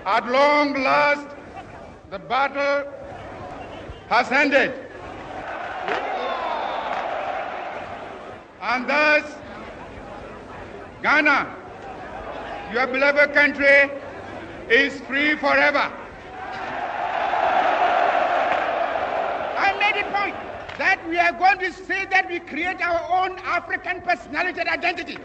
At long last, the battle has ended. And thus, Ghana, your beloved country, is free forever. I made a point that we are going to say that we create our own African personality and identity.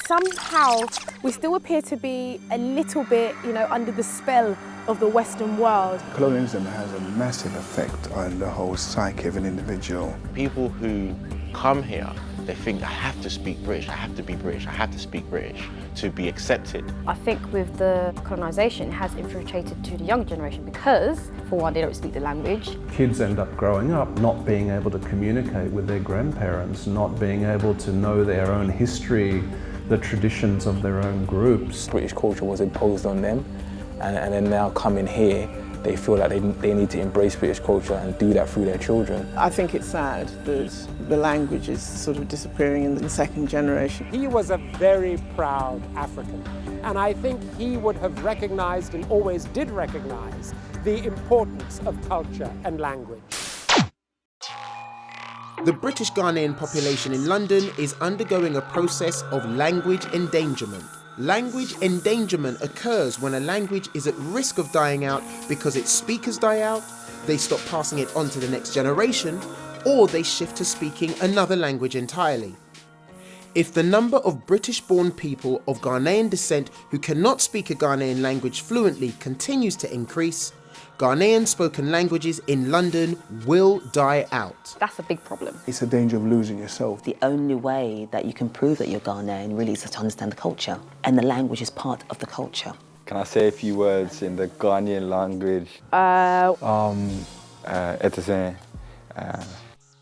Somehow, we still appear to be a little bit, under the spell of the Western world. Colonialism has a massive effect on the whole psyche of an individual. People who come here, they think, I have to speak British, I have to be British, I have to speak British to be accepted. I think with the colonisation, it has infiltrated to the younger generation because, for one, they don't speak the language. Kids end up growing up not being able to communicate with their grandparents, not being able to know their own history, the traditions of their own groups. British culture was imposed on them, and then now coming here, they feel like they need to embrace British culture and do that through their children. I think it's sad that the language is sort of disappearing in the second generation. He was a very proud African, and I think he would have recognised and always did recognise the importance of culture and language. The British Ghanaian population in London is undergoing a process of language endangerment. Language endangerment occurs when a language is at risk of dying out because its speakers die out, they stop passing it on to the next generation, or they shift to speaking another language entirely. If the number of British-born people of Ghanaian descent who cannot speak a Ghanaian language fluently continues to increase, Ghanaian spoken languages in London will die out. That's a big problem. It's a danger of losing yourself. The only way that you can prove that you're Ghanaian really is to understand the culture, and the language is part of the culture. Can I say a few words in the Ghanaian language?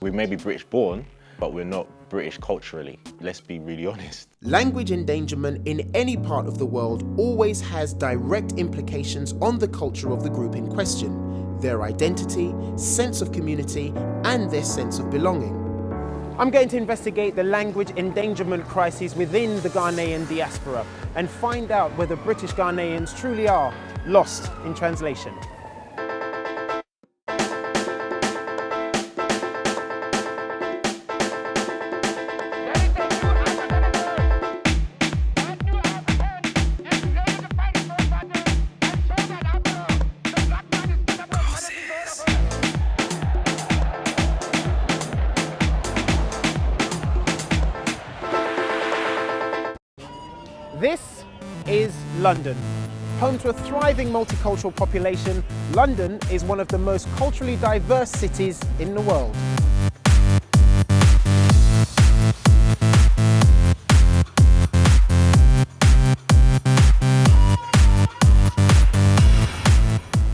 We may be British born, but we're not British culturally. Let's be really honest. Language endangerment in any part of the world always has direct implications on the culture of the group in question, their identity, sense of community, and their sense of belonging. I'm going to investigate the language endangerment crisis within the Ghanaian diaspora and find out whether British Ghanaians truly are lost in translation. This is London. Home to a thriving multicultural population, London is one of the most culturally diverse cities in the world.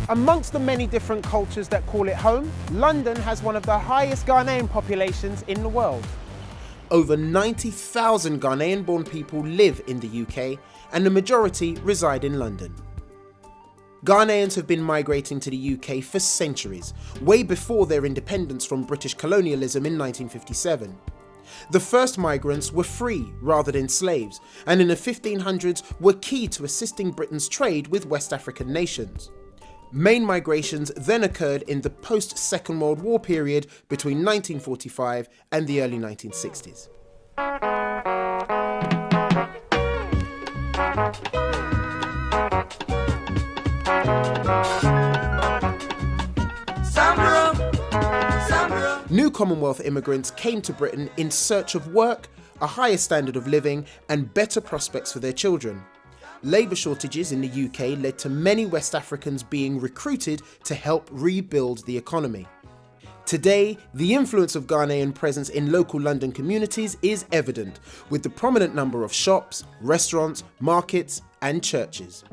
Amongst the many different cultures that call it home, London has one of the highest Ghanaian populations in the world. Over 90,000 Ghanaian-born people live in the UK, and the majority reside in London. Ghanaians have been migrating to the UK for centuries, way before their independence from British colonialism in 1957. The first migrants were free rather than slaves, and in the 1500s were key to assisting Britain's trade with West African nations. Main migrations then occurred in the post-Second World War period between 1945 and the early 1960s. New Commonwealth immigrants came to Britain in search of work, a higher standard of living, and better prospects for their children. Labour shortages in the UK led to many West Africans being recruited to help rebuild the economy. Today, the influence of Ghanaian presence in local London communities is evident, with the prominent number of shops, restaurants, markets, and churches.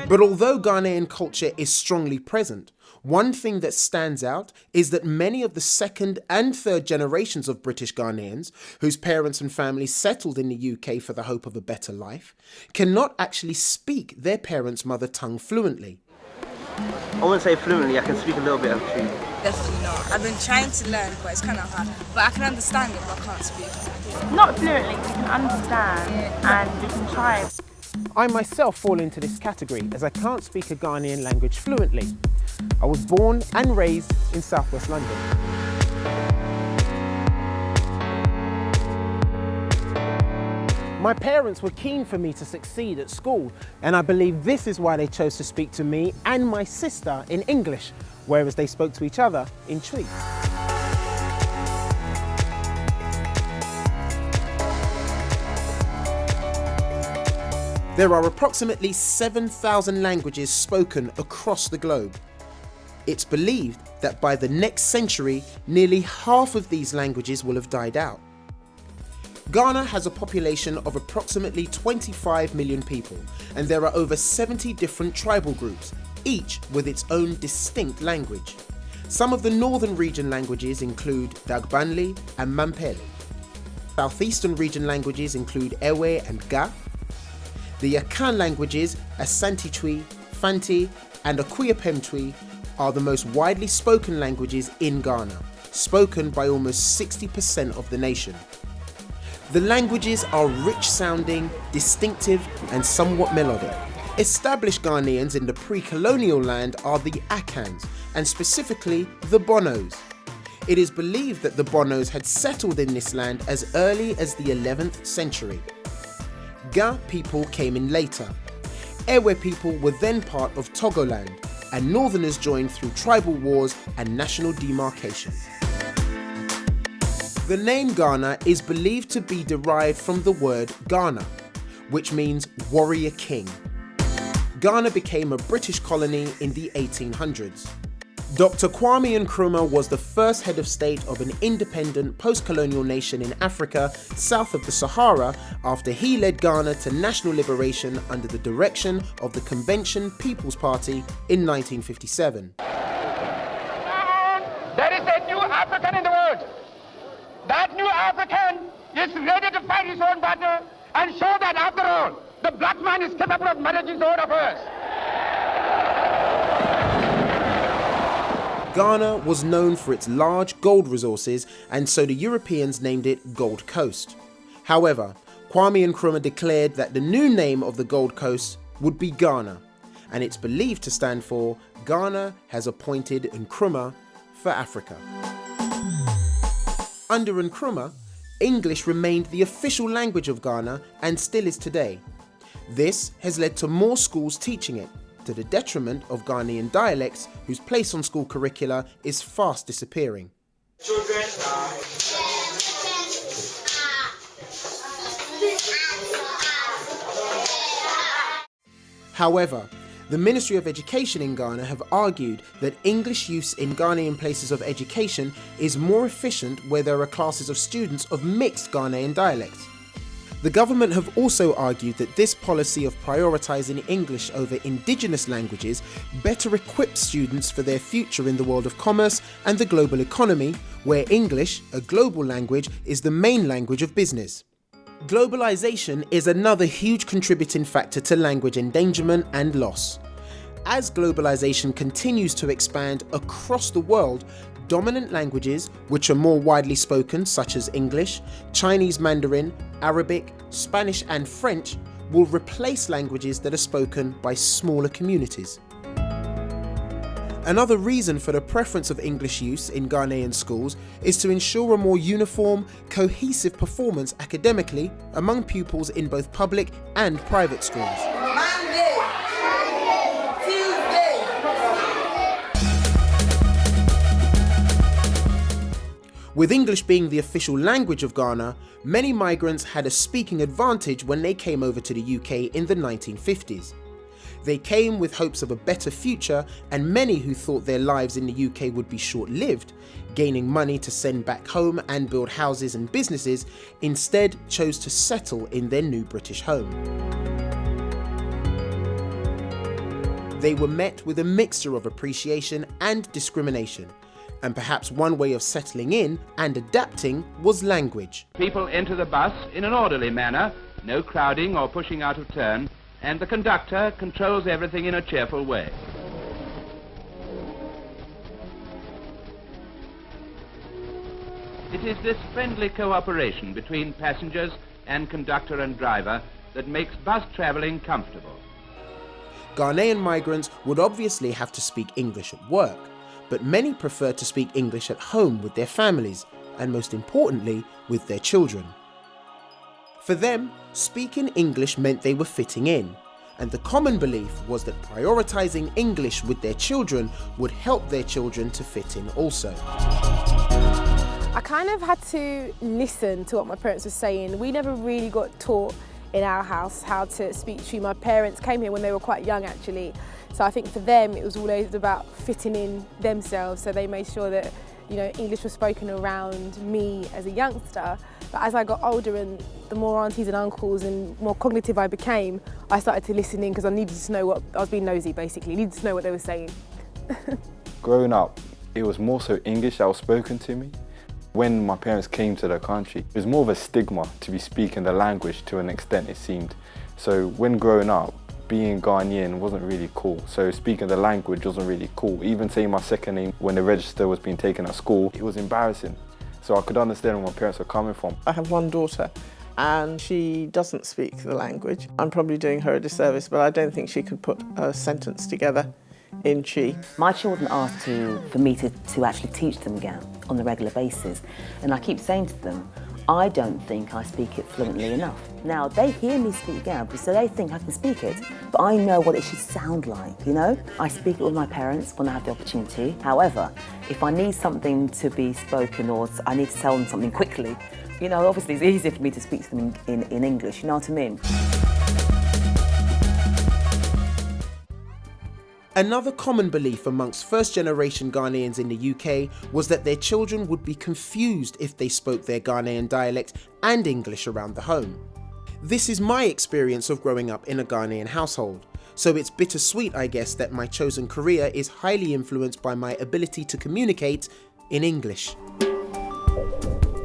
But although Ghanaian culture is strongly present, one thing that stands out is that many of the second and third generations of British Ghanaians, whose parents and families settled in the UK for the hope of a better life, cannot actually speak their parents' mother tongue fluently. I wouldn't say fluently, I can speak a little bit of Twi. Definitely not. I've been trying to learn, but it's kind of hard. But I can understand it, but I can't speak. Not fluently, we can understand and we can try. I myself fall into this category as I can't speak a Ghanaian language fluently. I was born and raised in southwest London. My parents were keen for me to succeed at school, and I believe this is why they chose to speak to me and my sister in English, whereas they spoke to each other in Twi. There are approximately 7,000 languages spoken across the globe. It's believed that by the next century, nearly half of these languages will have died out. Ghana has a population of approximately 25 million people, and there are over 70 different tribal groups, each with its own distinct language. Some of the northern region languages include Dagbanli and Mampeli. Southeastern region languages include Ewe and Ga. The Akan languages, Asante Twi, Fanti, and Akuyapem Twi, are the most widely spoken languages in Ghana, spoken by almost 60% of the nation. The languages are rich-sounding, distinctive, and somewhat melodic. Established Ghanaians in the pre-colonial land are the Akans, and specifically the Bonos. It is believed that the Bonos had settled in this land as early as the 11th century. Ga people came in later. Ewe people were then part of Togoland, and northerners joined through tribal wars and national demarcation. The name Ghana is believed to be derived from the word Ghana, which means warrior king. Ghana became a British colony in the 1800s. Dr. Kwame Nkrumah was the first head of state of an independent post-colonial nation in Africa south of the Sahara after he led Ghana to national liberation under the direction of the Convention People's Party in 1957. There is a new African in the world. That new African is ready to fight his own battle and show that after all, the black man is capable of managing his own affairs. Ghana was known for its large gold resources, and so the Europeans named it Gold Coast. However, Kwame Nkrumah declared that the new name of the Gold Coast would be Ghana, and it's believed to stand for Ghana has appointed Nkrumah for Africa. Under Nkrumah, English remained the official language of Ghana and still is today. This has led to more schools teaching it, to the detriment of Ghanaian dialects whose place on school curricula is fast disappearing. Children are... However, the Ministry of Education in Ghana have argued that English use in Ghanaian places of education is more efficient where there are classes of students of mixed Ghanaian dialects. The government have also argued that this policy of prioritising English over indigenous languages better equips students for their future in the world of commerce and the global economy, where English, a global language, is the main language of business. Globalisation is another huge contributing factor to language endangerment and loss. As globalisation continues to expand across the world, dominant languages, which are more widely spoken, such as English, Chinese Mandarin, Arabic, Spanish and French, will replace languages that are spoken by smaller communities. Another reason for the preference of English use in Ghanaian schools is to ensure a more uniform, cohesive performance academically among pupils in both public and private schools. With English being the official language of Ghana, many migrants had a speaking advantage when they came over to the UK in the 1950s. They came with hopes of a better future, and many who thought their lives in the UK would be short-lived, gaining money to send back home and build houses and businesses, instead chose to settle in their new British home. They were met with a mixture of appreciation and discrimination. And perhaps one way of settling in and adapting was language. People enter the bus in an orderly manner, no crowding or pushing out of turn, and the conductor controls everything in a cheerful way. It is this friendly cooperation between passengers and conductor and driver that makes bus travelling comfortable. Ghanaian migrants would obviously have to speak English at work, but many prefer to speak English at home with their families, and most importantly, with their children. For them, speaking English meant they were fitting in, and the common belief was that prioritising English with their children would help their children to fit in also. I kind of had to listen to what my parents were saying. We never really got taught in our house how to speak to. My parents came here when they were quite young actually, so I think for them it was always about fitting in themselves, so they made sure that, you know, English was spoken around me as a youngster. But as I got older and the more aunties and uncles and more cognitive I became, I started to listen in because I needed to know what, I was being nosy basically, needed to know what they were saying. Growing up, it was more so English that was spoken to me. When my parents came to the country, it was more of a stigma to be speaking the language to an extent, it seemed. So when growing up, being Ghanaian wasn't really cool. So speaking the language wasn't really cool. Even saying my second name when the register was being taken at school, it was embarrassing. So I could understand where my parents were coming from. I have one daughter and she doesn't speak the language. I'm probably doing her a disservice, but I don't think she could put a sentence together in Chi. My children ask for me to actually teach them Ga on a regular basis, and I keep saying to them, I don't think I speak it fluently enough. Now, they hear me speak Ga, so they think I can speak it, but I know what it should sound like, you know? I speak it with my parents when I have the opportunity. However, if I need something to be spoken or I need to tell them something quickly, you know, obviously it's easier for me to speak to them in English, you know what I mean? Another common belief amongst first-generation Ghanaians in the UK was that their children would be confused if they spoke their Ghanaian dialect and English around the home. This is my experience of growing up in a Ghanaian household, so it's bittersweet, I guess, that my chosen career is highly influenced by my ability to communicate in English.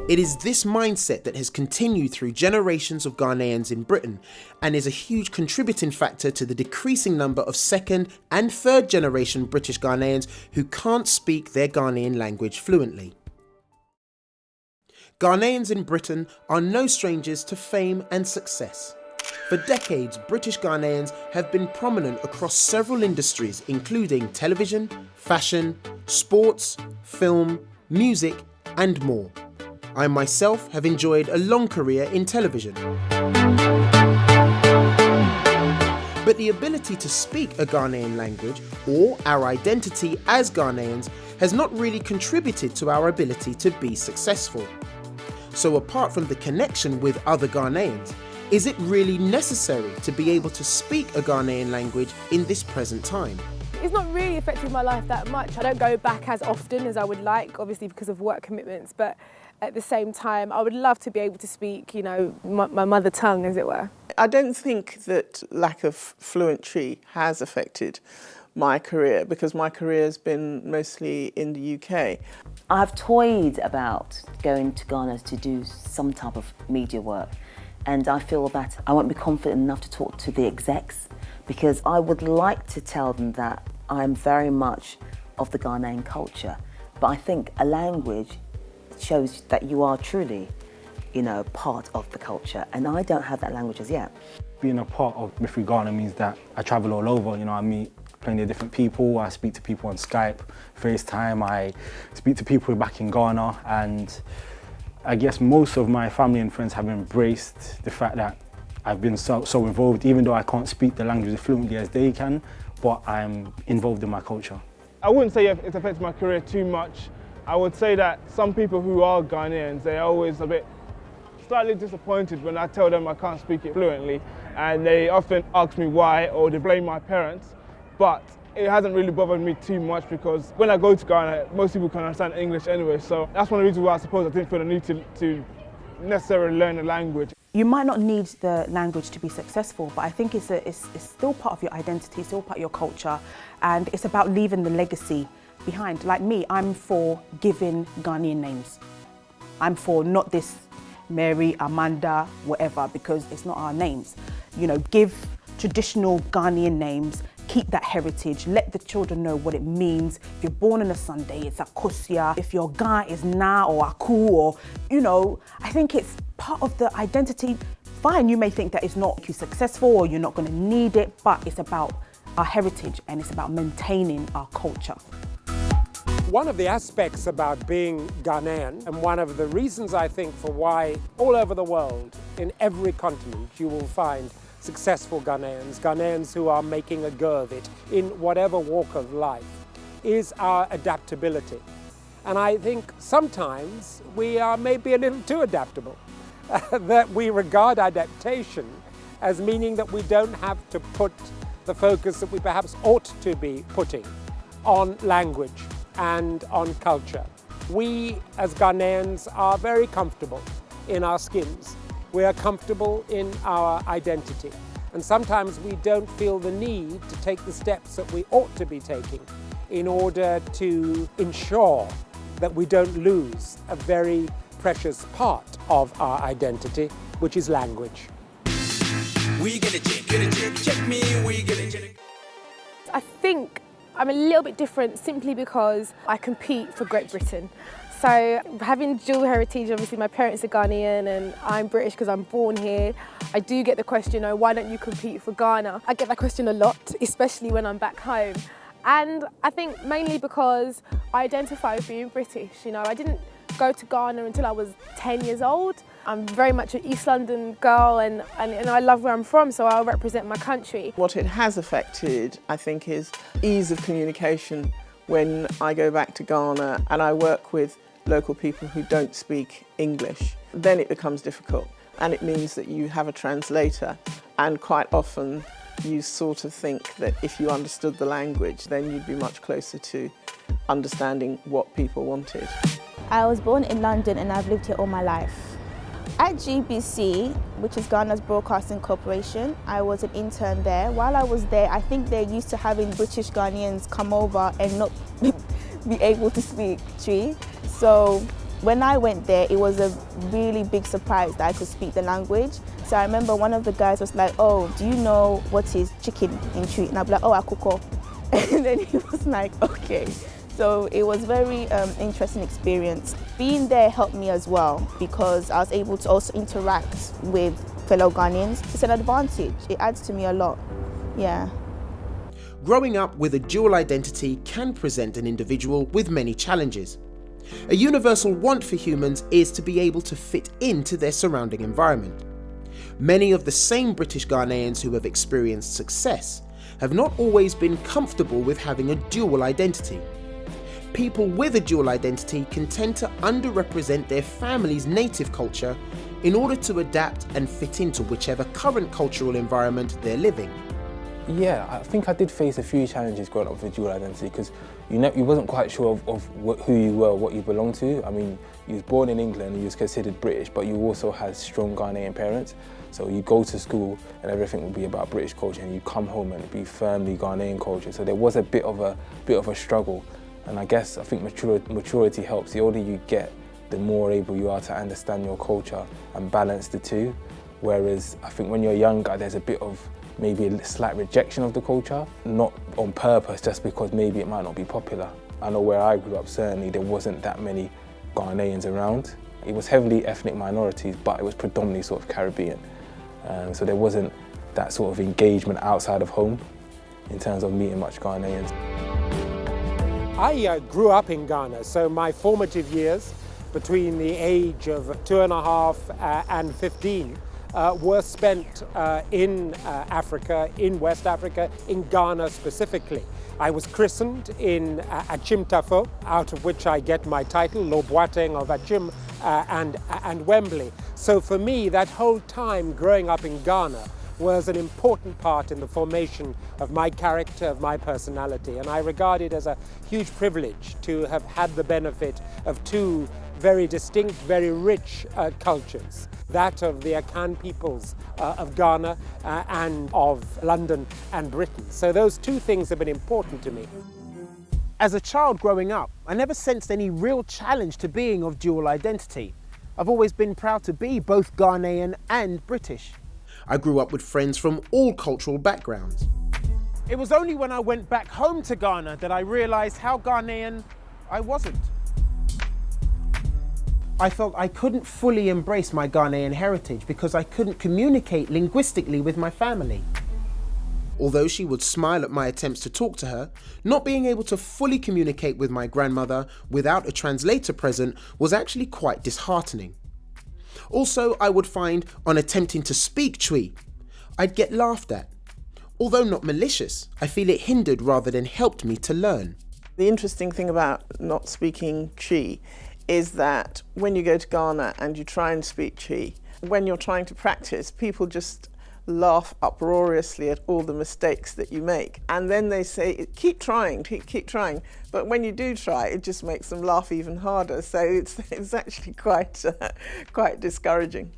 It is this mindset that has continued through generations of Ghanaians in Britain and is a huge contributing factor to the decreasing number of second and third generation British Ghanaians who can't speak their Ghanaian language fluently. Ghanaians in Britain are no strangers to fame and success. For decades, British Ghanaians have been prominent across several industries including television, fashion, sports, film, music and more. I myself have enjoyed a long career in television. But the ability to speak a Ghanaian language, or our identity as Ghanaians, has not really contributed to our ability to be successful. So apart from the connection with other Ghanaians, is it really necessary to be able to speak a Ghanaian language in this present time? It's not really affected my life that much. I don't go back as often as I would like, obviously because of work commitments, but at the same time, I would love to be able to speak, you know, my mother tongue, as it were. I don't think that lack of fluency has affected my career because my career has been mostly in the UK. I've toyed about going to Ghana to do some type of media work, and I feel that I won't be confident enough to talk to the execs because I would like to tell them that I'm very much of the Ghanaian culture, but I think a language shows that you are truly, you know, part of the culture, and I don't have that language as yet. Being a part of Mystery Ghana means that I travel all over, you know, I meet plenty of different people, I speak to people on Skype, FaceTime, I speak to people back in Ghana, and I guess most of my family and friends have embraced the fact that I've been so involved, even though I can't speak the language as fluently as they can, but I'm involved in my culture. I wouldn't say it's affected my career too much. I would say that some people who are Ghanaians, they're always a bit slightly disappointed when I tell them I can't speak it fluently, and they often ask me why, or they blame my parents, but it hasn't really bothered me too much because when I go to Ghana, most people can understand English anyway, so that's one of the reasons why I suppose I didn't feel the need to necessarily learn the language. You might not need the language to be successful, but I think it's still part of your identity, still part of your culture, and it's about leaving the legacy behind. Like me, I'm for giving Ghanaian names. I'm for not this Mary, Amanda, whatever, because it's not our names. You know, give traditional Ghanaian names, keep that heritage, let the children know what it means. If you're born on a Sunday, it's Akosia. If your guy is Na or Aku, or, you know, I think it's part of the identity. Fine, you may think that it's not successful or you're not going to need it, but it's about our heritage and it's about maintaining our culture. One of the aspects about being Ghanaian, and one of the reasons I think for why all over the world, in every continent, you will find successful Ghanaians, Ghanaians who are making a go of it in whatever walk of life, is our adaptability. And I think sometimes we are maybe a little too adaptable, that we regard adaptation as meaning that we don't have to put the focus that we perhaps ought to be putting on language and on culture. We as Ghanaians are very comfortable in our skins. We are comfortable in our identity. And sometimes we don't feel the need to take the steps that we ought to be taking in order to ensure that we don't lose a very precious part of our identity, which is language. We get a check me, we get a check. I think I'm a little bit different simply because I compete for Great Britain. So having dual heritage, obviously my parents are Ghanaian and I'm British because I'm born here. I do get the question, oh, why don't you compete for Ghana? I get that question a lot, especially when I'm back home. And I think mainly because I identify with being British. You know, I didn't go to Ghana until I was 10 years old. I'm very much an East London girl and I love where I'm from, so I'll represent my country. What it has affected, I think, is ease of communication. When I go back to Ghana and I work with local people who don't speak English, then it becomes difficult. And it means that you have a translator, and quite often you sort of think that if you understood the language, then you'd be much closer to understanding what people wanted. I was born in London and I've lived here all my life. At GBC, which is Ghana's Broadcasting Corporation, I was an intern there. While I was there, I think they're used to having British Ghanaians come over and not be able to speak Twi. So when I went there, it was a really big surprise that I could speak the language. So I remember one of the guys was like, oh, do you know what is chicken in Twi? And I'd be like, oh, akoko. And then he was like, okay. So it was a very interesting experience. Being there helped me as well because I was able to also interact with fellow Ghanaians. It's an advantage. It adds to me a lot, yeah. Growing up with a dual identity can present an individual with many challenges. A universal want for humans is to be able to fit into their surrounding environment. Many of the same British Ghanaians who have experienced success have not always been comfortable with having a dual identity. People with a dual identity can tend to underrepresent their family's native culture in order to adapt and fit into whichever current cultural environment they're living. Yeah, I think I did face a few challenges growing up with dual identity because you wasn't quite sure of who you were, what you belonged to. I mean, you was born in England and you was considered British, but you also had strong Ghanaian parents. So you go to school and everything would be about British culture, and you come home and it'd be firmly Ghanaian culture. So there was a bit of a struggle. And I think maturity helps. The older you get, the more able you are to understand your culture and balance the two. Whereas I think when you're younger, there's a bit of maybe a slight rejection of the culture, not on purpose, just because maybe it might not be popular. I know where I grew up, certainly there wasn't that many Ghanaians around. It was heavily ethnic minorities, but it was predominantly sort of Caribbean. So there wasn't that sort of engagement outside of home in terms of meeting much Ghanaians. I grew up in Ghana, so my formative years between the age of 2.5 and 15 were spent in Africa, in West Africa, in Ghana specifically. I was christened in Achimtafo, out of which I get my title, Lo Boateng of Achim and Wembley. So for me, that whole time growing up in Ghana was an important part in the formation of my character, of my personality. And I regard it as a huge privilege to have had the benefit of two very distinct, very rich cultures, that of the Akan peoples of Ghana and of London and Britain. So those two things have been important to me. As a child growing up, I never sensed any real challenge to being of dual identity. I've always been proud to be both Ghanaian and British. I grew up with friends from all cultural backgrounds. It was only when I went back home to Ghana that I realised how Ghanaian I wasn't. I felt I couldn't fully embrace my Ghanaian heritage because I couldn't communicate linguistically with my family. Although she would smile at my attempts to talk to her, not being able to fully communicate with my grandmother without a translator present was actually quite disheartening. Also, I would find, on attempting to speak Twi, I'd get laughed at. Although not malicious, I feel it hindered rather than helped me to learn. The interesting thing about not speaking Twi is that when you go to Ghana and you try and speak Twi, when you're trying to practice, people just laugh uproariously at all the mistakes that you make. And then they say, keep trying, keep trying. But when you do try, it just makes them laugh even harder. So it's actually quite discouraging.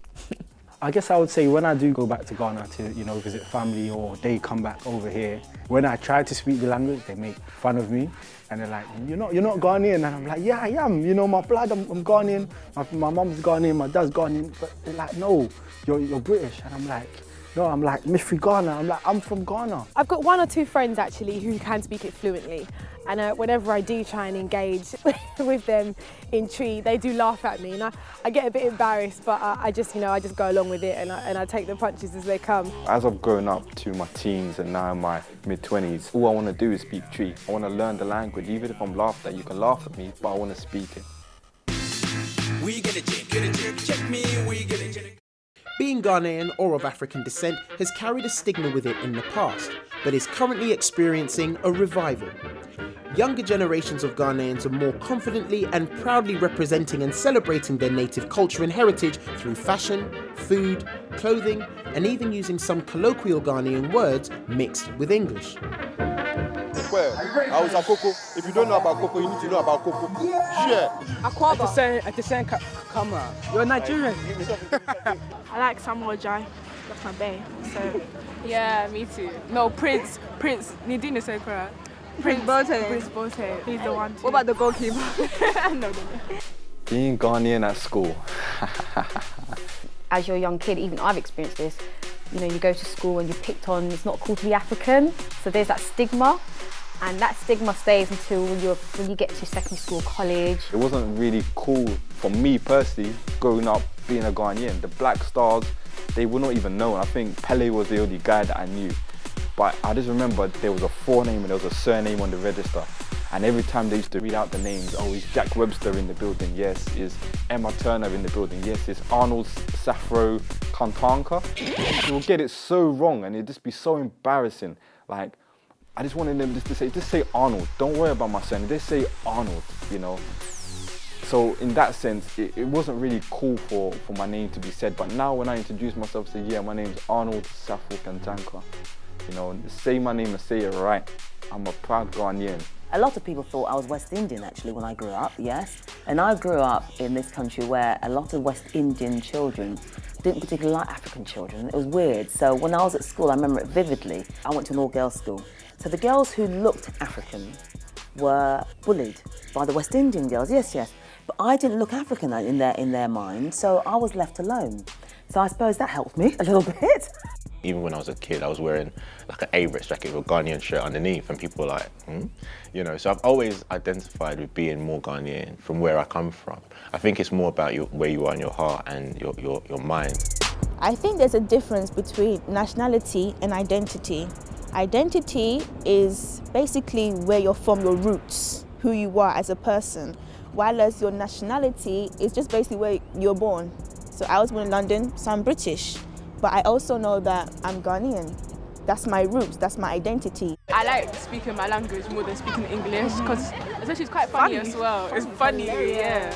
I guess I would say when I do go back to Ghana to, visit family or they come back over here, when I try to speak the language, they make fun of me. And they're like, you're not Ghanaian. And I'm like, yeah, I am. My blood, I'm Ghanaian. My mom's Ghanaian, my dad's Ghanaian. But they're like, no, you're British. And I'm like, no, I'm like, Mifri Ghana. I'm from Ghana. I've got 1 or 2 friends actually who can speak it fluently. And whenever I do try and engage with them in Twi, they do laugh at me. And I get a bit embarrassed, but I just go along with it and I take the punches as they come. As I've grown up to my teens and now in my mid-20s, all I want to do is speak Twi. I want to learn the language. Even if I'm laughed at, you can laugh at me, but I want to speak it. We get a check me, we get a check. Being Ghanaian or of African descent has carried a stigma with it in the past, but is currently experiencing a revival. Younger generations of Ghanaians are more confidently and proudly representing and celebrating their native culture and heritage through fashion, food, clothing, and even using some colloquial Ghanaian words mixed with English. I was a Coco. If you don't know about Coco, you need to know about Coco. Share. Aquaba. At the same camera. You're Nigerian. I like Samuel Jai. That's my bae. So yeah, me too. No, Prince. Nidine Sekura. Prince Bote. He's the one too. What about the goalkeeper? No. Being Ghanaian at school. As you're a young kid, even I've experienced this, you go to school and you're picked on, it's not cool to be African, so there's that stigma, and that stigma stays until when you get to secondary school, college. It wasn't really cool for me personally, growing up being a Ghanaian. The Black Stars, they were not even known. I think Pele was the only guy that I knew. But I just remember there was a forename and there was a surname on the register. And every time they used to read out the names, oh, is Jack Webster in the building? Yes. Is Emma Turner in the building? Yes. Is Arnold Safro Kantanka? You would get it so wrong and it'd just be so embarrassing. Like, I just wanted them just to say Arnold. Don't worry about my surname. Just say Arnold, So in that sense, it wasn't really cool for my name to be said. But now when I introduce myself, say, yeah, my name's Arnold Safro Kantanka. Say my name and say it right. I'm a proud Ghanaian. A lot of people thought I was West Indian actually when I grew up, yes. And I grew up in this country where a lot of West Indian children didn't particularly like African children. It was weird. So when I was at school, I remember it vividly. I went to an all-girls school. So the girls who looked African were bullied by the West Indian girls, yes. But I didn't look African in their mind, so I was left alone. So I suppose that helped me a little bit. Even when I was a kid, I was wearing like an Averett jacket with a Ghanaian shirt underneath, and people were like, So I've always identified with being more Ghanaian from where I come from. I think it's more about where you are in your heart and your mind. I think there's a difference between nationality and identity. Identity is basically where you're from, your roots, who you are as a person, while as your nationality is just basically where you're born. So I was born in London, so I'm British. But I also know that I'm Ghanaian. That's my roots, that's my identity. I like speaking my language more than speaking English because especially it's quite funny as well. It's funny, yeah.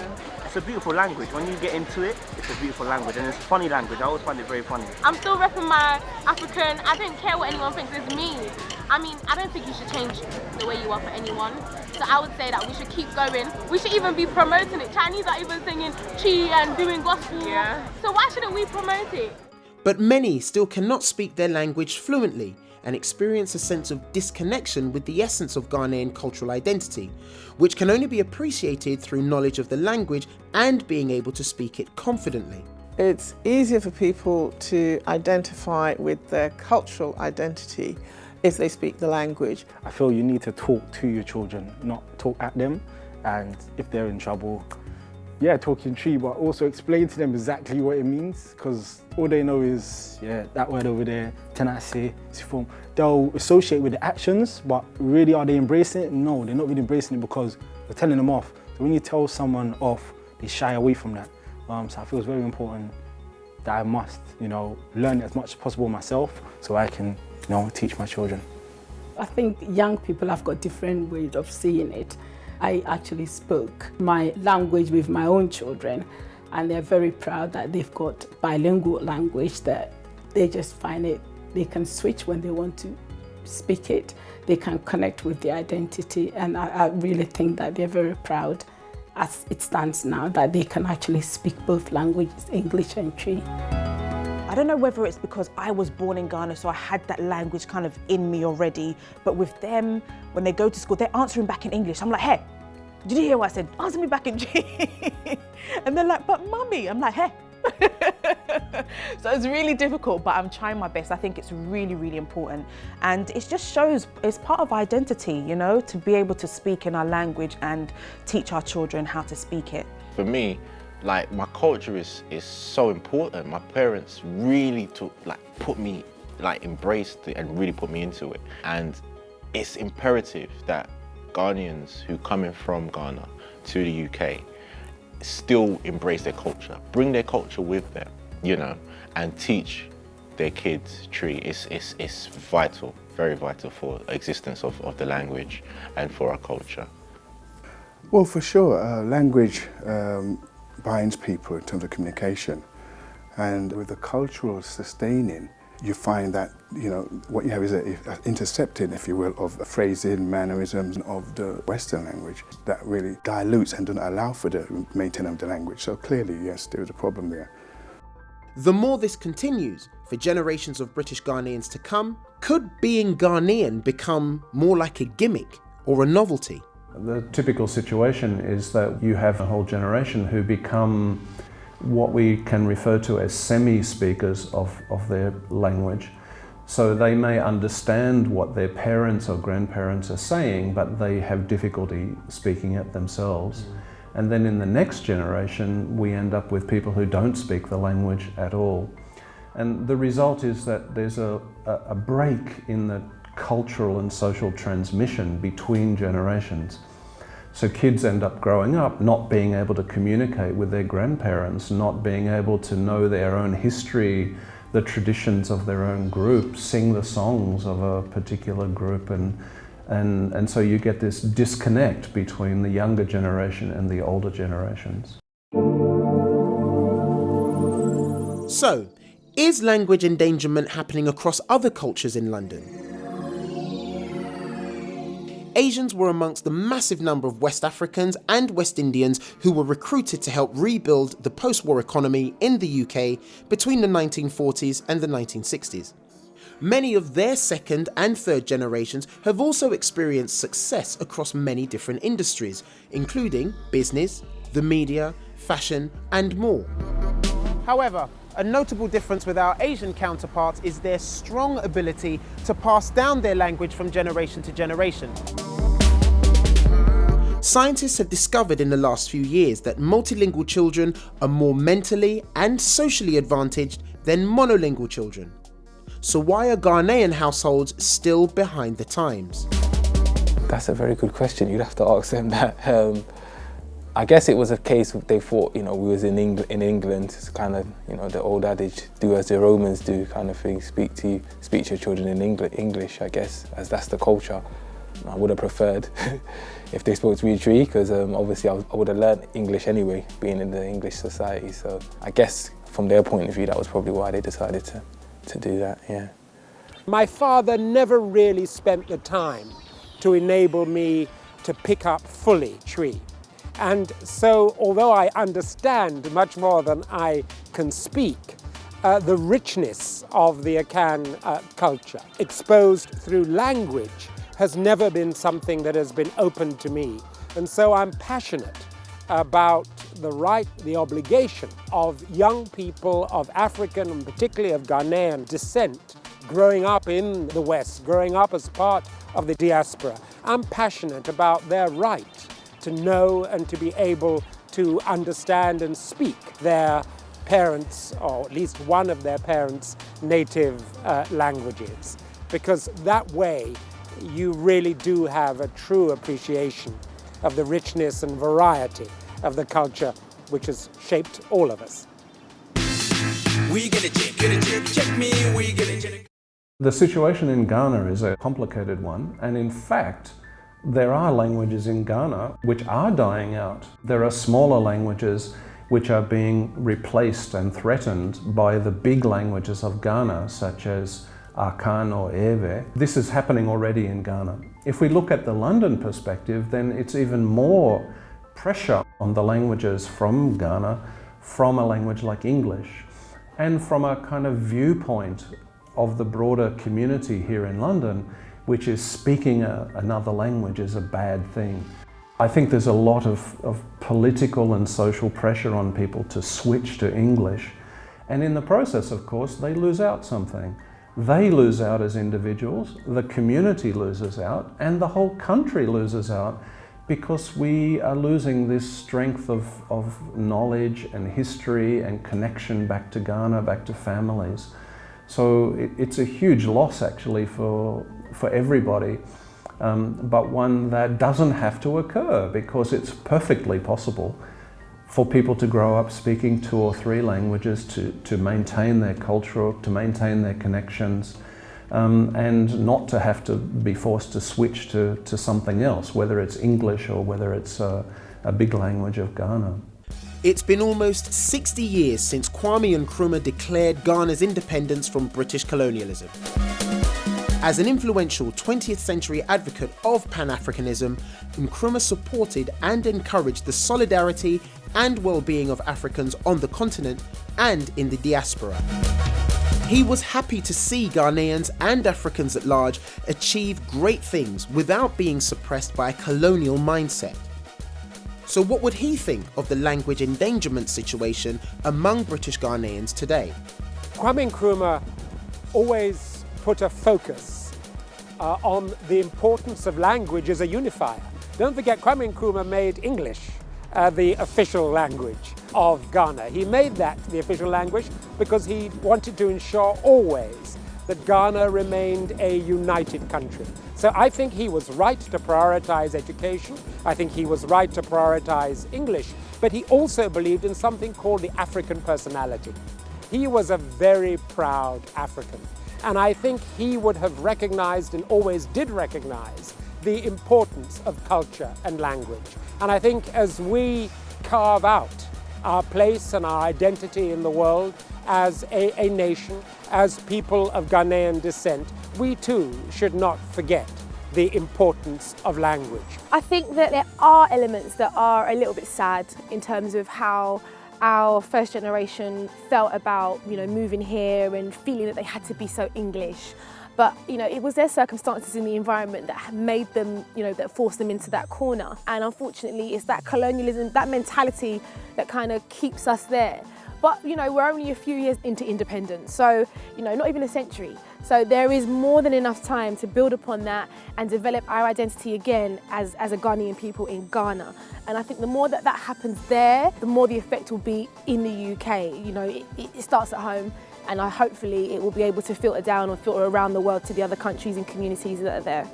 It's a beautiful language. When you get into it, it's a beautiful language and it's a funny language. I always find it very funny. I'm still repping my African. I don't care what anyone thinks is me. I mean, I don't think you should change the way you are for anyone. So I would say that we should keep going. We should even be promoting it. Chinese are even singing Chi and doing gospel. Yeah. So why shouldn't we promote it? But many still cannot speak their language fluently and experience a sense of disconnection with the essence of Ghanaian cultural identity, which can only be appreciated through knowledge of the language and being able to speak it confidently. It's easier for people to identify with their cultural identity if they speak the language. I feel you need to talk to your children, not talk at them. And if they're in trouble, yeah, talking tree, but also explain to them exactly what it means, because all they know is, yeah, that word over there, tenase, sifum. They'll associate with the actions, but really are they embracing it? No, they're not really embracing it because we're telling them off. So when you tell someone off, they shy away from that. So I feel it's very important that I must, learn as much as possible myself so I can, teach my children. I think young people have got different ways of seeing it. I actually spoke my language with my own children, and they're very proud that they've got bilingual language, that they just find it, they can switch when they want to speak it, they can connect with their identity, and I really think that they're very proud as it stands now that they can actually speak both languages, English and Tree. I don't know whether it's because I was born in Ghana, so I had that language kind of in me already, but with them, when they go to school, they're answering back in English. I'm like, hey, did you hear what I said? Answer me back in Tree. And they're like, but mummy, I'm like, hey. So it's really difficult, but I'm trying my best. I think it's really, really important. And it just shows, it's part of identity, to be able to speak in our language and teach our children how to speak it. For me, my culture is so important. My parents really embraced it and really put me into it. And it's imperative that Ghanaians who come in from Ghana to the UK still embrace their culture, bring their culture with them, and teach their kids Tree. It's vital, very vital for the existence of the language and for our culture. Well, for sure, language binds people in terms of communication, and with the cultural sustaining, you find that what you have is an intercepting, if you will, of phrasing, mannerisms of the Western language that really dilutes and doesn't allow for the maintenance of the language. So clearly, yes, there is a problem there. The more this continues, for generations of British Ghanaians to come, could being Ghanaian become more like a gimmick or a novelty? The typical situation is that you have a whole generation who become what we can refer to as semi-speakers of their language. So they may understand what their parents or grandparents are saying, but they have difficulty speaking it themselves. And then in the next generation, we end up with people who don't speak the language at all. And the result is that there's a break in the cultural and social transmission between generations. So kids end up growing up not being able to communicate with their grandparents, not being able to know their own history, the traditions of their own group, sing the songs of a particular group, and so you get this disconnect between the younger generation and the older generations. So, is language endangerment happening across other cultures in London? Asians were amongst the massive number of West Africans and West Indians who were recruited to help rebuild the post-war economy in the UK between the 1940s and the 1960s. Many of their second and third generations have also experienced success across many different industries, including business, the media, fashion, and more. However, a notable difference with our Asian counterparts is their strong ability to pass down their language from generation to generation. Scientists have discovered in the last few years that multilingual children are more mentally and socially advantaged than monolingual children. So why are Ghanaian households still behind the times? That's a very good question. You'd have to ask them that. I guess it was a case of they thought, we was in England, it's kind of, the old adage, do as the Romans do kind of thing, speak to your children in English, I guess, as that's the culture. I would have preferred if they spoke to me in Tree, because obviously I would have learned English anyway, being in the English society. So I guess from their point of view, that was probably why they decided to do that, yeah. My father never really spent the time to enable me to pick up fully Tree. And so, although I understand much more than I can speak, the richness of the Akan culture, exposed through language, has never been something that has been open to me. And so I'm passionate about the right, the obligation of young people of African and particularly of Ghanaian descent growing up in the West, growing up as part of the diaspora, I'm passionate about their right to know and to be able to understand and speak their parents, or at least one of their parents' native languages. Because that way you really do have a true appreciation of the richness and variety of the culture which has shaped all of us. We get a check me, we get a check. The situation in Ghana is a complicated one, and in fact, there are languages in Ghana which are dying out. There are smaller languages which are being replaced and threatened by the big languages of Ghana, such as Akan or Ewe. This is happening already in Ghana. If we look at the London perspective, then it's even more pressure on the languages from Ghana, from a language like English, and from a kind of viewpoint of the broader community here in London, which is speaking another language is a bad thing. I think there's a lot of political and social pressure on people to switch to English. And in the process, of course, they lose out something. They lose out as individuals, the community loses out, and the whole country loses out, because we are losing this strength of knowledge and history and connection back to Ghana, back to families. So it's a huge loss actually for everybody, but one that doesn't have to occur, because it's perfectly possible for people to grow up speaking 2 or 3 languages, to maintain their culture, to maintain their connections, and not to have to be forced to switch to something else, whether it's English or whether it's a big language of Ghana. It's been almost 60 years since Kwame Nkrumah declared Ghana's independence from British colonialism. As an influential 20th century advocate of Pan-Africanism, Nkrumah supported and encouraged the solidarity and well-being of Africans on the continent and in the diaspora. He was happy to see Ghanaians and Africans at large achieve great things without being suppressed by a colonial mindset. So what would he think of the language endangerment situation among British Ghanaians today? Kwame Nkrumah always put a focus on the importance of language as a unifier. Don't forget, Kwame Nkrumah made English the official language of Ghana. He made that the official language because he wanted to ensure always that Ghana remained a united country. So I think he was right to prioritize education. I think he was right to prioritize English, but he also believed in something called the African personality. He was a very proud African, and I think he would have recognized, and always did recognize, the importance of culture and language. And I think as we carve out our place and our identity in the world as a nation, as people of Ghanaian descent, we too should not forget the importance of language. I think that there are elements that are a little bit sad in terms of how our first generation felt about, moving here and feeling that they had to be so English. But, it was their circumstances in the environment that made them, that forced them into that corner. And unfortunately, it's that colonialism, that mentality that kind of keeps us there. But, we're only a few years into independence, so, not even a century. So there is more than enough time to build upon that and develop our identity again as a Ghanaian people in Ghana. And I think the more that happens there, the more the effect will be in the UK. It starts at home, and hopefully it will be able to filter down or filter around the world to the other countries and communities that are there.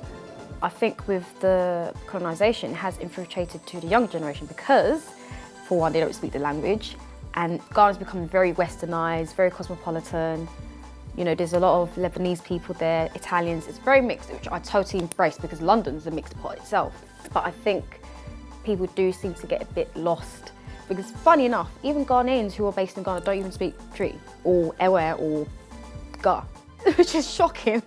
I think with the colonisation, it has infiltrated to the younger generation because, for one, they don't speak the language, and Ghana's become very westernised, very cosmopolitan. There's a lot of Lebanese people there, Italians. It's very mixed, which I totally embrace because London's a mixed pot itself. But I think people do seem to get a bit lost because, funny enough, even Ghanaians who are based in Ghana don't even speak Tree or Ewe or Ga, which is shocking.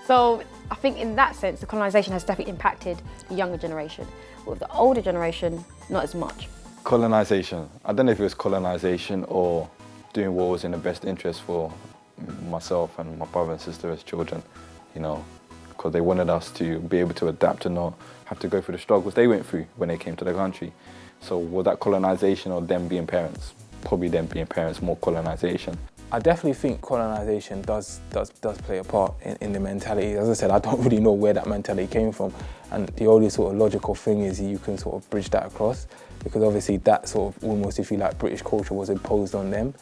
So I think in that sense, the colonisation has definitely impacted the younger generation. But with the older generation, not as much. Colonisation. I don't know if it was colonisation or doing what was in the best interest for myself and my brother and sister as children, because they wanted us to be able to adapt and not have to go through the struggles they went through when they came to the country. So was that colonisation or them being parents? Probably them being parents, more colonisation. I definitely think colonisation does play a part in the mentality. As I said, I don't really know where that mentality came from, and the only sort of logical thing is you can sort of bridge that across, because obviously that sort of almost, if you like, British culture was imposed on them,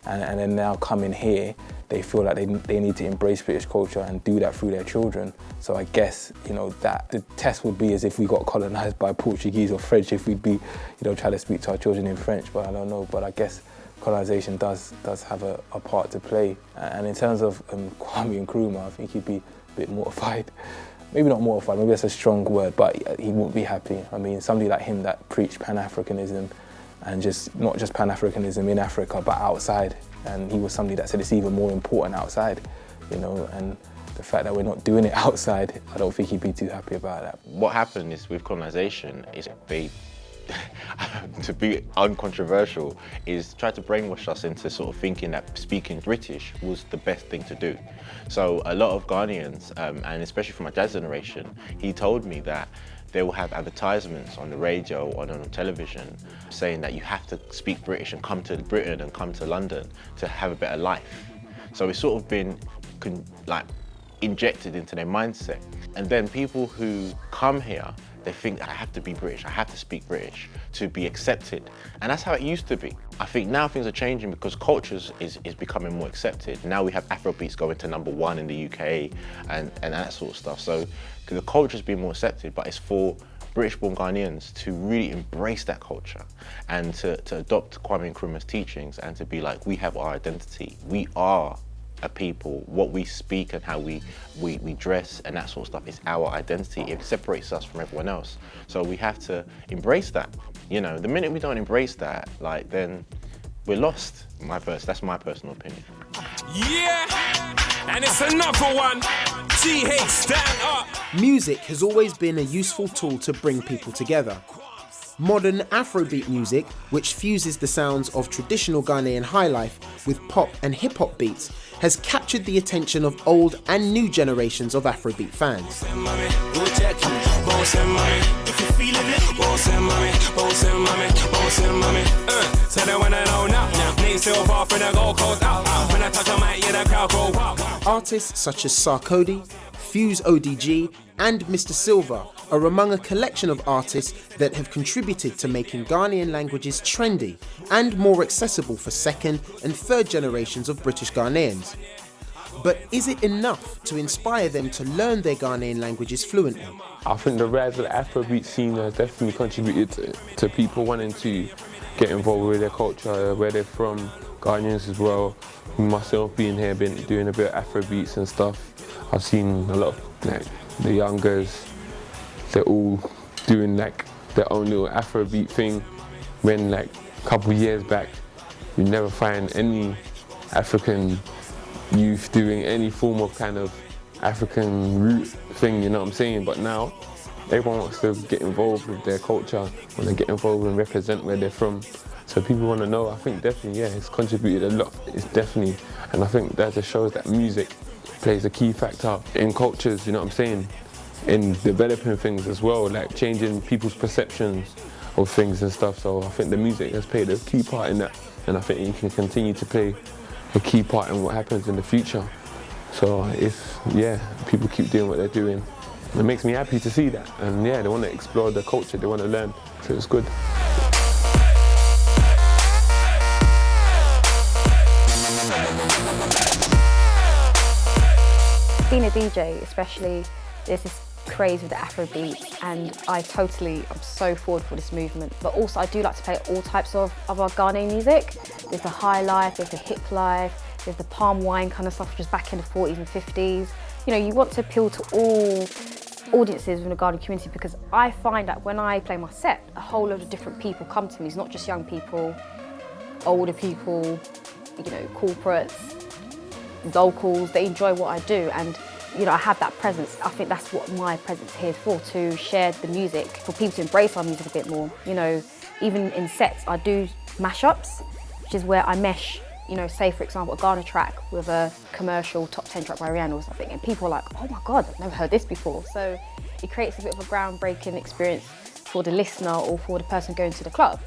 and then now coming here, they feel like they need to embrace British culture and do that through their children. So I guess, you know, that the test would be as if we got colonised by Portuguese or French, if we'd be, you know, trying to speak to our children in French, but I don't know. But I guess colonisation does have a part to play. And in terms of Kwame Nkrumah, I think he'd be a bit mortified. Maybe not mortified, maybe that's a strong word, but he wouldn't be happy. I mean, somebody like him that preached Pan-Africanism, and just not just Pan-Africanism in Africa, but outside. And he was somebody that said it's even more important outside, you know, and the fact that we're not doing it outside, I don't think he'd be too happy about that. What happened is with colonisation is they, to be uncontroversial, is try to brainwash us into sort of thinking that speaking British was the best thing to do. So a lot of Ghanaians, and especially from my dad's generation, he told me that they will have advertisements on the radio or on television saying that you have to speak British and come to Britain and come to London to have a better life. So it's sort of been like injected into their mindset. And then people who come here, they think I have to be British, I have to speak British to be accepted. And that's how it used to be. I think now things are changing because cultures is becoming more accepted. Now we have Afrobeats going to #1 in the UK and that sort of stuff. So the culture's being more accepted, but it's for British-born Ghanaians to really embrace that culture and to adopt Kwame Nkrumah's teachings and to be like, we have our identity. We are a people. What we speak and how we dress and that sort of stuff is our identity. It separates us from everyone else. So we have to embrace that. You know, the minute we don't embrace that, like, then we're lost. That's my personal opinion. Yeah, and it's another one. GH, stand up. Music has always been a useful tool to bring people together. Modern Afrobeat music, which fuses the sounds of traditional Ghanaian highlife with pop and hip-hop beats, has captured the attention of old and new generations of Afrobeat fans. Artists such as Sakyi, Fuse ODG and Mr. Silver are among a collection of artists that have contributed to making Ghanaian languages trendy and more accessible for second and third generations of British Ghanaians. But is it enough to inspire them to learn their Ghanaian languages fluently? I think the rise of the Afrobeat scene has definitely contributed to people wanting to get involved with their culture, where they're from, Ghanaians as well. Myself being here, been doing a bit of Afrobeats and stuff. I've seen a lot of the youngers, they're all doing like their own little Afrobeat thing. When like a couple of years back, you never find any African youth doing any form of kind of African root thing, you know what I'm saying? But now, everyone wants to get involved with their culture, want to get involved and represent where they're from. So people want to know. I think definitely, yeah, it's contributed a lot. It's definitely, and I think that just shows that music plays a key factor in cultures, you know what I'm saying? In developing things as well, like changing people's perceptions of things and stuff. So I think the music has played a key part in that, and I think it can continue to play a key part in what happens in the future. So if, yeah, people keep doing what they're doing, it makes me happy to see that. And yeah, they want to explore the culture, they want to learn, so it's good. Being a DJ, especially, there's this craze with the Afrobeat, and I'm so forward for this movement. But also, I do like to play all types of our Ghanaian music. There's the high life, there's the hip life, there's the palm wine kind of stuff, which is back in the 40s and 50s. You know, you want to appeal to all audiences in the Ghanaian community, because I find that when I play my set, a whole load of different people come to me. It's not just young people, older people, you know, corporates, locals. They enjoy what I do, and you know, I have that presence. I think that's what my presence here is for, to share the music, for people to embrace our music a bit more. You know, even in sets, I do mashups, which is where I mesh, you know, say for example, a Ghana track with a commercial top 10 track by Rihanna or something, and people are like, oh my God, I've never heard this before. So it creates a bit of a groundbreaking experience for the listener or for the person going to the club,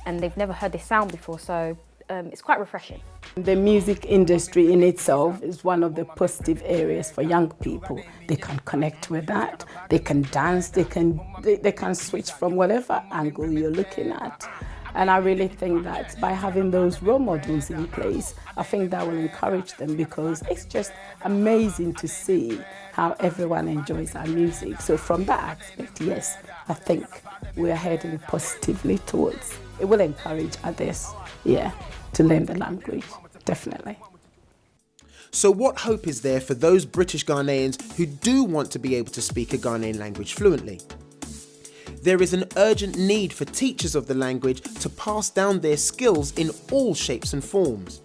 and they've never heard this sound before. So it's quite refreshing. The music industry in itself is one of the positive areas for young people. They can connect with that, they can dance, they can switch from whatever angle you're looking at. And I really think that by having those role models in place, I think that will encourage them, because it's just amazing to see how everyone enjoys our music. So from that aspect, yes, I think we're heading positively towards. It will encourage others, to learn the language, definitely. So what hope is there for those British Ghanaians who do want to be able to speak a Ghanaian language fluently? There is an urgent need for teachers of the language to pass down their skills in all shapes and forms.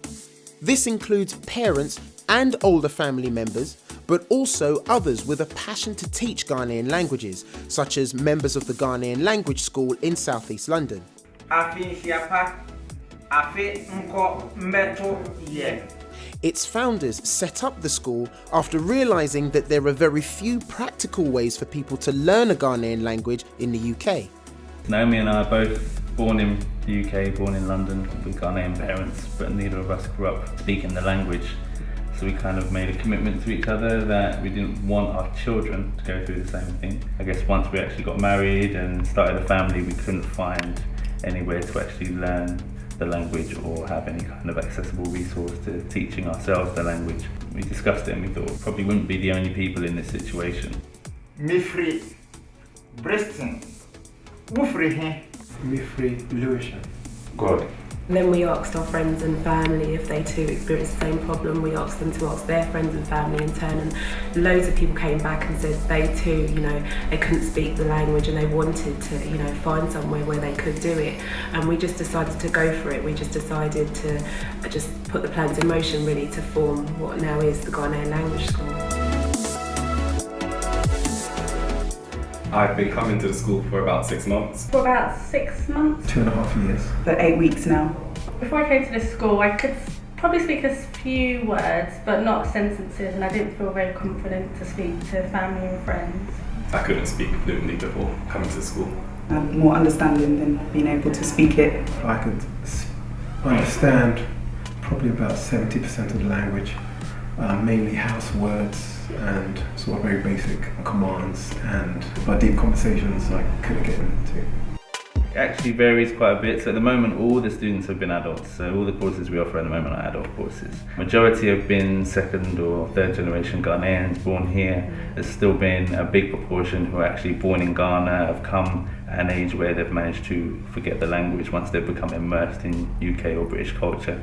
This includes parents and older family members, but also others with a passion to teach Ghanaian languages, such as members of the Ghanaian Language School in South East London. Its founders set up the school after realising that there are very few practical ways for people to learn a Ghanaian language in the UK. Naomi and I are both born in the UK, born in London, with Ghanaian parents, but neither of us grew up speaking the language. So we kind of made a commitment to each other that we didn't want our children to go through the same thing. I guess once we actually got married and started a family, we couldn't find anywhere to actually learn the language or have any kind of accessible resource to teaching ourselves the language. We discussed it and we thought we probably wouldn't be the only people in this situation. Mifri Breston, Wufri Mifri Lewisham. God. Then we asked our friends and family if they too experienced the same problem. We asked them to ask their friends and family in turn, and loads of people came back and said they too, they couldn't speak the language and they wanted to, find somewhere where they could do it. And we just decided to go for it. We just decided to just put the plans in motion really to form what now is the Ghanaian Language School. I've been coming to the school for about 6 months. For about 6 months. 2.5 years. For 8 weeks now. Before I came to this school, I could probably speak a few words, but not sentences, and I didn't feel very confident to speak to family and friends. I couldn't speak fluently before coming to school. I had more understanding than being able to speak it. I could understand probably about 70% of the language, mainly house words and sort of very basic commands, and by deep conversations I couldn't get into. It actually varies quite a bit. So at the moment all the students have been adults, so all the courses we offer at the moment are adult courses. Majority have been second or third generation Ghanaians born here. There's still been a big proportion who are actually born in Ghana, have come at an age where they've managed to forget the language once they've become immersed in UK or British culture.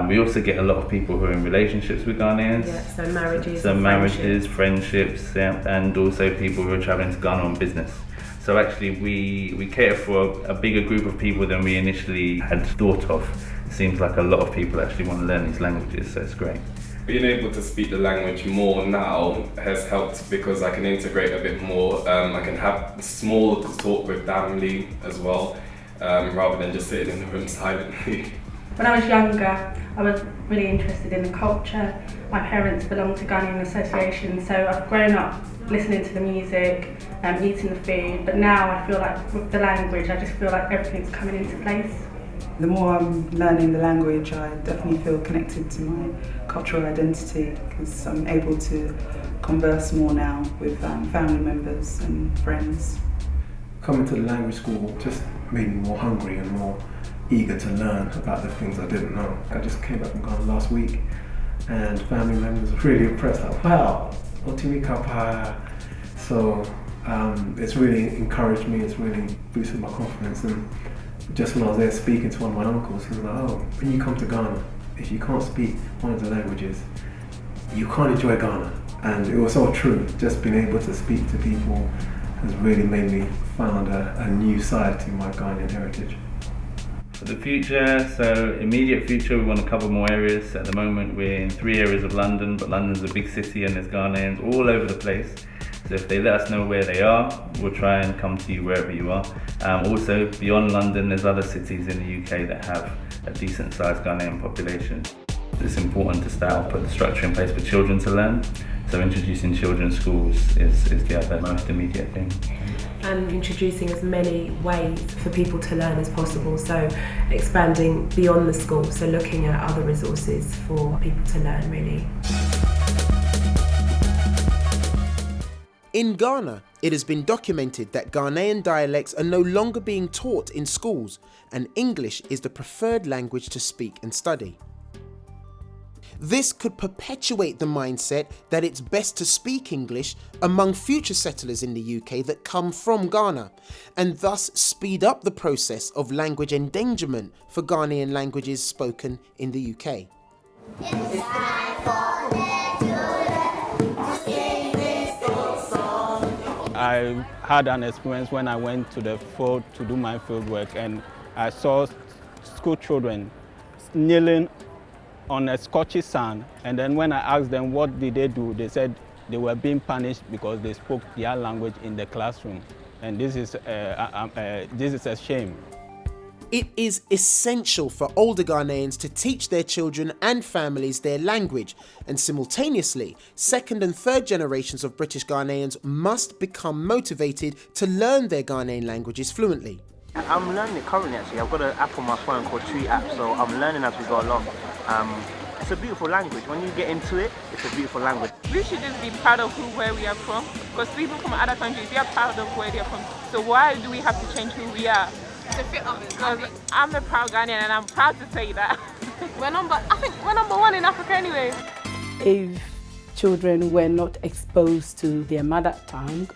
We also get a lot of people who are in relationships with Ghanaians. Yeah, so marriages, friendships, and also people who are travelling to Ghana on business. So actually we cater for a bigger group of people than we initially had thought of. It seems like a lot of people actually want to learn these languages, so it's great. Being able to speak the language more now has helped because I can integrate a bit more. I can have small talk with family as well, rather than just sitting in the room silently. When I was younger, I was really interested in the culture. My parents belong to Ghanaian associations, so I've grown up listening to the music, eating the food, but now I feel like with the language, I just feel like everything's coming into place. The more I'm learning the language, I definitely feel connected to my cultural identity, because I'm able to converse more now with family members and friends. Coming to the language school just made me more hungry and more eager to learn about the things I didn't know. I just came back from Ghana last week and family members were really impressed, like, wow, Otimikapa. So it's really encouraged me, it's really boosted my confidence. And just when I was there speaking to one of my uncles, he was like, oh, when you come to Ghana, if you can't speak one of the languages, you can't enjoy Ghana. And it was so true. Just being able to speak to people has really made me find a new side to my Ghanaian heritage. For the future, so immediate future, we want to cover more areas. At the moment we're in 3 areas of London, but London's a big city and there's Ghanaians all over the place. So if they let us know where they are, we'll try and come to you wherever you are. Also beyond London, there's other cities in the UK that have a decent sized Ghanaian population. It's important to start put the structure in place for children to learn. So introducing children's schools is the other most immediate thing. and introducing as many ways for people to learn as possible. So expanding beyond the school, so looking at other resources for people to learn really. In Ghana, it has been documented that Ghanaian dialects are no longer being taught in schools, and English is the preferred language to speak and study. This could perpetuate the mindset that it's best to speak English among future settlers in the UK that come from Ghana, and thus speed up the process of language endangerment for Ghanaian languages spoken in the UK. I had an experience when I went to the field to do my field work, and I saw school children kneeling on a scorchy sand, and then when I asked them what did they do, they said they were being punished because they spoke their language in the classroom, and this is a shame. It is essential for older Ghanaians to teach their children and families their language, and simultaneously, second and third generations of British Ghanaians must become motivated to learn their Ghanaian languages fluently. I'm learning it currently actually. I've got an app on my phone called Tree app, so I'm learning as we go along. It's a beautiful language. When you get into it, it's a beautiful language. We should just be proud of where we are from, because people from other countries, they are proud of where they are from. So why do we have to change who we are? To fit others. Because I'm a proud Ghanaian and I'm proud to say that. I think we're number one in Africa anyway. If children were not exposed to their mother tongue,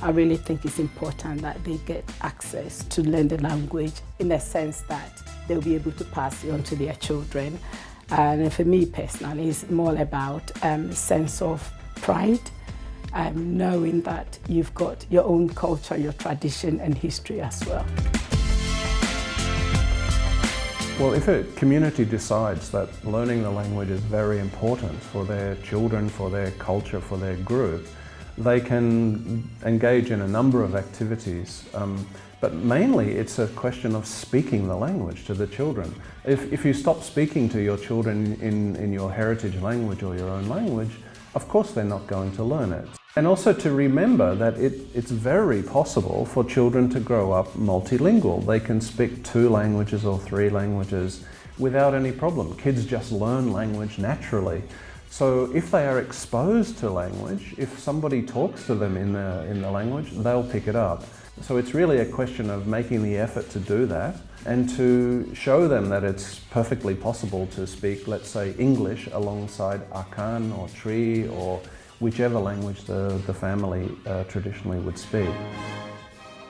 I really think it's important that they get access to learn the language in the sense that they'll be able to pass it on to their children. And for me personally, it's more about a sense of pride, knowing that you've got your own culture, your tradition and history as well. Well, if a community decides that learning the language is very important for their children, for their culture, for their group, they can engage in a number of activities. But mainly it's a question of speaking the language to the children. If you stop speaking to your children in your heritage language or your own language, of course they're not going to learn it. And also to remember that it's very possible for children to grow up multilingual. They can speak 2 languages or 3 languages without any problem. Kids just learn language naturally. So if they are exposed to language, if somebody talks to them in the language, they'll pick it up. So it's really a question of making the effort to do that and to show them that it's perfectly possible to speak, let's say, English alongside Akan or Tree or whichever language the family traditionally would speak.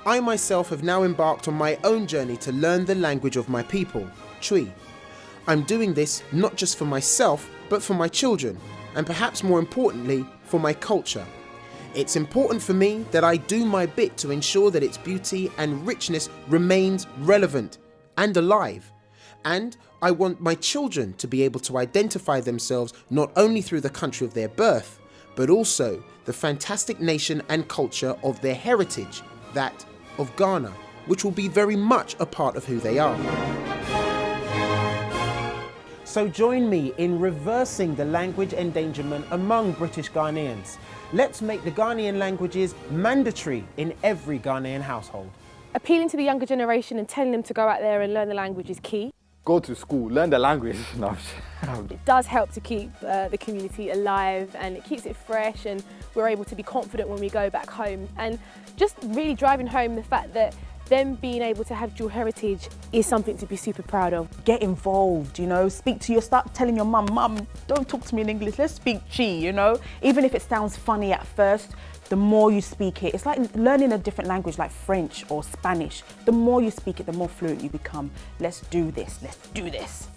I myself have now embarked on my own journey to learn the language of my people, Twi. I'm doing this not just for myself, but for my children, and perhaps more importantly, for my culture. It's important for me that I do my bit to ensure that its beauty and richness remains relevant and alive. And I want my children to be able to identify themselves not only through the country of their birth, but also the fantastic nation and culture of their heritage, that of Ghana, which will be very much a part of who they are. So join me in reversing the language endangerment among British Ghanaians. Let's make the Ghanaian languages mandatory in every Ghanaian household. Appealing to the younger generation and telling them to go out there and learn the language is key. Go to school, learn the language. No. It does help to keep the community alive, and it keeps it fresh, and we're able to be confident when we go back home. And just really driving home the fact that them being able to have dual heritage is something to be super proud of. Get involved, you know, start telling your mum, don't talk to me in English, let's speak Chi, you know. Even if it sounds funny at first, the more you speak it, it's like learning a different language like French or Spanish. The more you speak it, the more fluent you become. Let's do this, let's do this.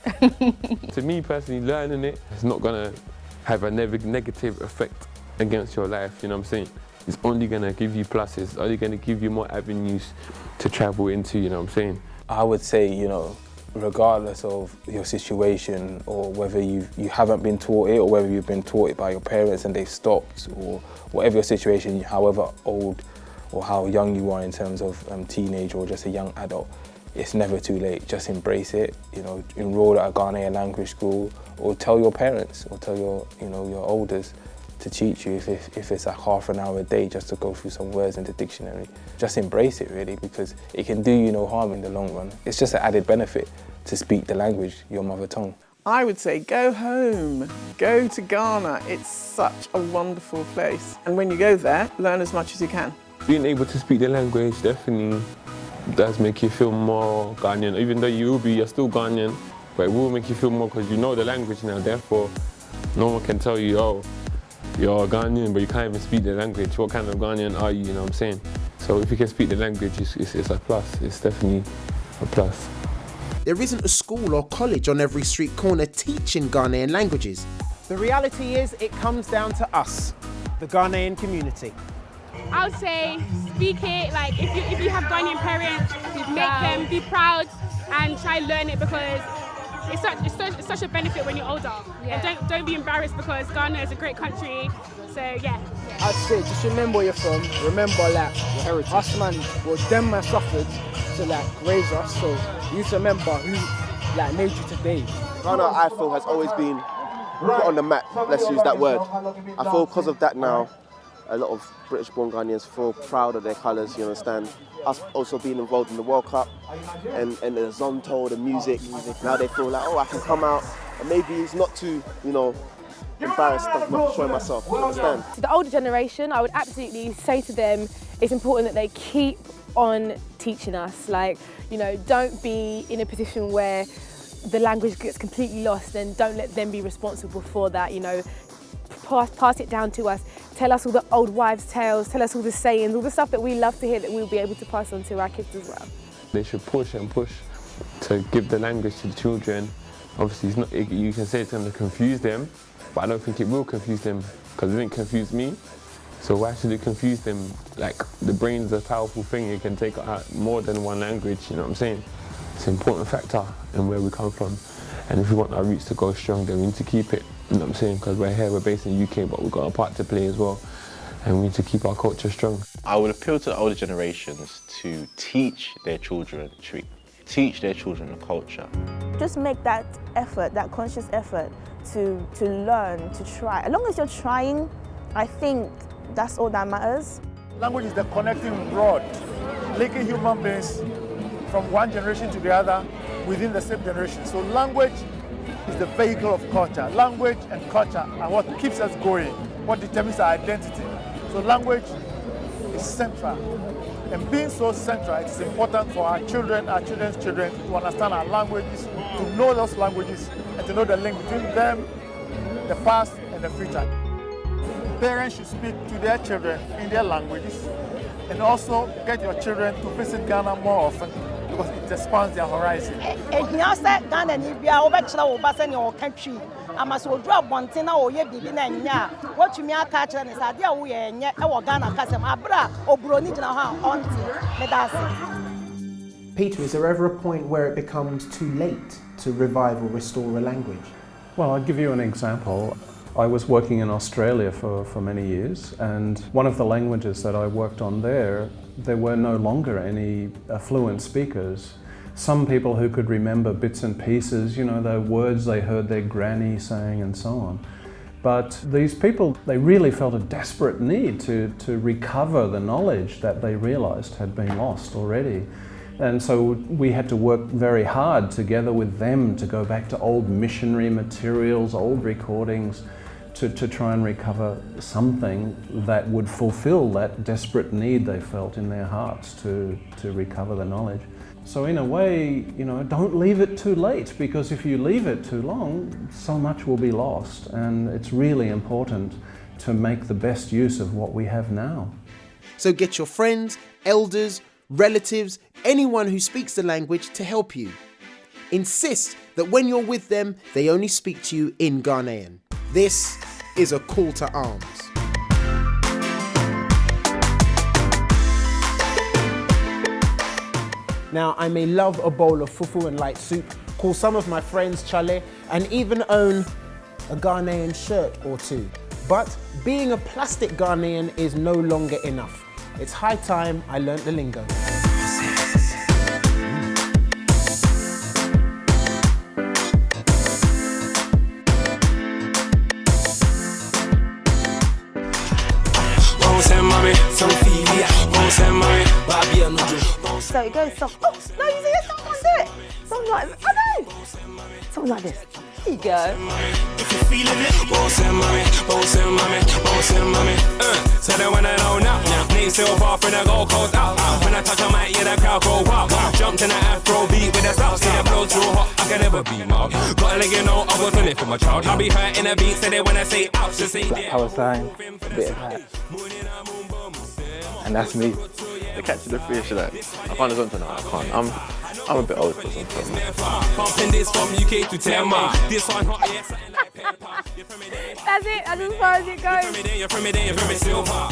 To me personally, learning it is not gonna have a negative effect against your life, you know what I'm saying? It's only gonna give you pluses, it's only gonna give you more avenues to travel into, you know what I'm saying? I would say, you know, regardless of your situation or whether you haven't been taught it or whether you've been taught it by your parents and they've stopped, or whatever your situation, however old or how young you are in terms of teenage or just a young adult, it's never too late. Just embrace it, you know, enroll at a Ghanaian language school, or tell your parents or tell your, you know, your elders to teach you if it's like half an hour a day just to go through some words in the dictionary. Just embrace it really, because it can do you no harm in the long run. It's just an added benefit to speak the language, your mother tongue. I would say go home, go to Ghana. It's such a wonderful place. And when you go there, learn as much as you can. Being able to speak the language definitely does make you feel more Ghanaian. Even though you're still Ghanaian, but it will make you feel more because you know the language now. Therefore, no one can tell you, oh, you're Ghanaian, but you can't even speak the language. What kind of Ghanaian are you, you know what I'm saying? So if you can speak the language, it's a plus. It's definitely a plus. There isn't a school or college on every street corner teaching Ghanaian languages. The reality is it comes down to us, the Ghanaian community. I would say speak it, like if you have Ghanaian parents, make them be proud and try and learn it, because it's such a benefit when you're older. Yeah. And don't be embarrassed, because Ghana is a great country. So yeah. I'd say just remember where you're from, remember like your heritage. Us man, well them man suffered to like raise us, so you need to remember who like made you today. Ghana, I feel, has always been put on the map, let's use that word. I feel because of that now, a lot of British-born Ghanaians feel proud of their colours, you understand? Us also being involved in the World Cup and the Zonto, the music, now they feel like, oh, I can come out and maybe it's not too, embarrassed of not showing myself, you understand? To the older generation, I would absolutely say to them, it's important that they keep on teaching us. Like, don't be in a position where the language gets completely lost, and don't let them be responsible for that, Pass it down to us. Tell us all the old wives' tales, tell us all the sayings, all the stuff that we love to hear that we'll be able to pass on to our kids as well. They should push and push to give the language to the children. Obviously, you can say it's going to confuse them, but I don't think it will confuse them, because it didn't confuse me. So why should it confuse them? Like, the brain's a powerful thing. It can take out more than one language, you know what I'm saying? It's an important factor in where we come from. And if we want our roots to go strong, then we need to keep it, you know what I'm saying? Because we're here, we're based in the UK, but we've got a part to play as well. And we need to keep our culture strong. I would appeal to the older generations to teach their children the culture. Just make that effort, that conscious effort to learn, to try. As long as you're trying, I think that's all that matters. Language is the connecting rod, linking human beings from one generation to the other within the same generation. So language is the vehicle of culture. Language and culture are what keeps us going, what determines our identity. So language is central. And being so central, it's important for our children, our children's children, to understand our languages, to know those languages, and to know the link between them, the past, and the future. Parents should speak to their children in their languages, and also get your children to visit Ghana more often, because it expands their horizon. Peter, is there ever a point where it becomes too late to revive or restore a language? Well, I'll give you an example. I was working in Australia for many years, and one of the languages that I worked on there were no longer any fluent speakers. Some people who could remember bits and pieces, the words they heard their granny saying and so on. But these people, they really felt a desperate need to recover the knowledge that they realised had been lost already. And so we had to work very hard together with them to go back to old missionary materials, old recordings, to try and recover something that would fulfill that desperate need they felt in their hearts to recover the knowledge. So in a way, don't leave it too late, because if you leave it too long, so much will be lost. And it's really important to make the best use of what we have now. So get your friends, elders, relatives, anyone who speaks the language to help you. Insist that when you're with them, they only speak to you in Ghanaian. This is a call to arms. Now, I may love a bowl of fufu and light soup, call some of my friends chale, and even own a Ghanaian shirt or two. But being a plastic Ghanaian is no longer enough. It's high time I learnt the lingo. So it goes something. Oh, no, you see, someone do it. Something like, I know. Something like this. There you go. If you're feeling it, boss and mommy, boss and mommy, boss and mommy. So they wanna know now. Name still far from the gold coast out. When I touch a mic, yeah, the crowd go wild. Jumped in the Afro beat with the south. See the flow too hot, I can never be mild. Gotta let you know I was doing it for my child. I'll be hurt in a beat, so they wanna say out. So say Black Power sign, a bit of that. And that's me. The catch of the fish, like, I can't listen to now, I can't. I'm a bit old for something. Pumping this from UK to Tema. This one hot, yeah, That's it, that's as far as it goes. You're from me, then you're from me, silver.